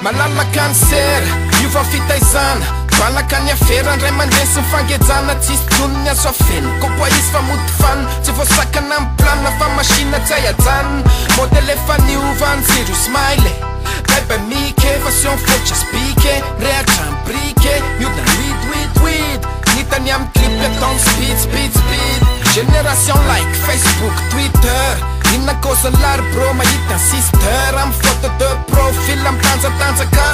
malala cancer miova fitaizana balaka ny afera ndray mandeha sy mifangejana tsisy tonony azo afeno kokoa izy fa mody fany tsy voasakana amin'ny planina fa machine tsy ajanona modèle efa niovany zero smile Bebe mike fa sy onfotra spike rehatra ambrike miodna weed nitany amin'ny clip atao speed génération like Facebook Twitter inona cause lary bro mahita ny sister amin'ny photo de profil amin'ny tanjatanjaka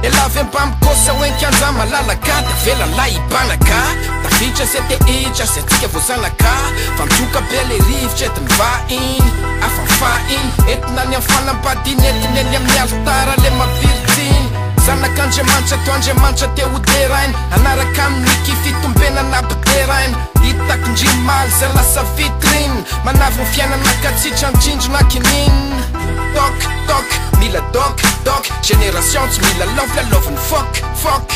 elavy ampamikosa oenkianja malalaka da vela laibanaka tafitra se te hitra se atsika voazanaka fa mitsoka be le rivitra etiny vahiny afanfahiny entina ny amfanampadiny entiny eny amin'ny altara le maviritsiny zanak'Andriamanitra to Andriamanitra te hoderainy anaraka amin'ny fitombena nabiderainy hitako ndrimaly zay lasa vitrine manavy ny fiainana katsitra andrindrona kininy tok mila dok génération tsy mila lovny fok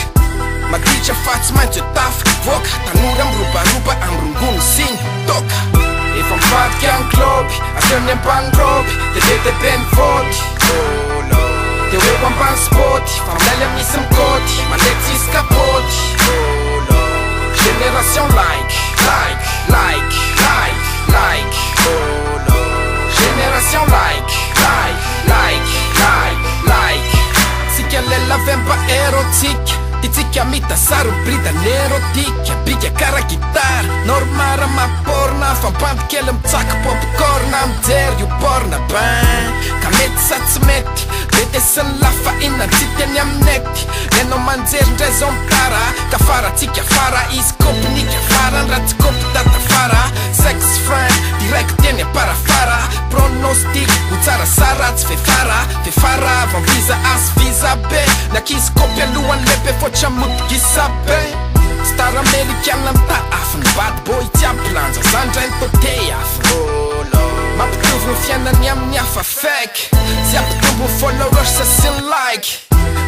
maditra fa tsy maintsy tafy voaka tanora mirobaroba amrongony siny toka efa mivadika any kloby aseony ambany roby dedebe ny vody te hoe ambany spoty fa milaly amisy mikody maletsisy kapody génération like génération like sika lelavemba érotique titsika mita saro brida nérotika bika kara gitara normara maporna fampandikely mitsaka popcorn mijery io borna ban ka mety sa tsy mety mety sy ny lafa inona tsy tiany aminety nenao manjery ndray zao mitara ka faratsika fara izy kopinika farany raha tsy kopy data fara sex friend direct teny aparafara pronostic ho tsara sara tsy fefara vanviza asy viza be nakizy kopy alohany lehibe fotra modigisa be star amerikana mita afiny bad boy tiampilanja zandray ny tote afy mampitovy ny fiainany amin'ny hafa fake sy ampitombo ny followers sy ny like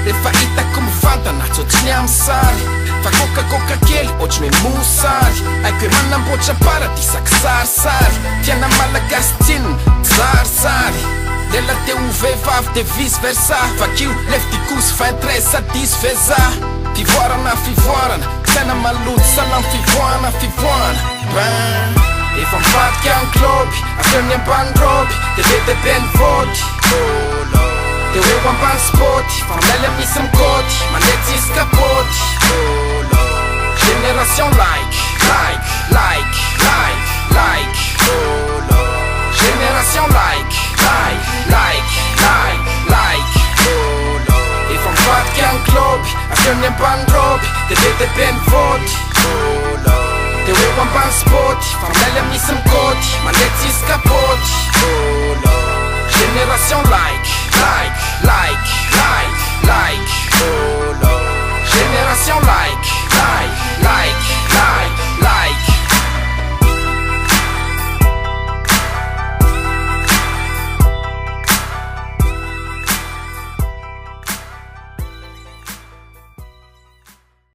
rehefa hitako mivantana tsotriny amin'ny sary fa kokakoka kely ohatriny hoe mosary aiko hoe manamboatra paradisaky sarisary tiana malagasy tsinony zarisary lela te ho vehivavy de vice versa vakio lefdikosy 23 sa 10 feza fivoarana saina maloto salamy fivoana ban efa mivadika any kloby aseony ambany roby dedebe ny vody te hoe ambany spoty fa milaly amisy mikody maletsisy kapody génération like génération like efa mivadika any kloby aseony ambany roby dedebe ny vody te hoe ambany spoty fa milaly amisy mikody maletsisy kapody génération like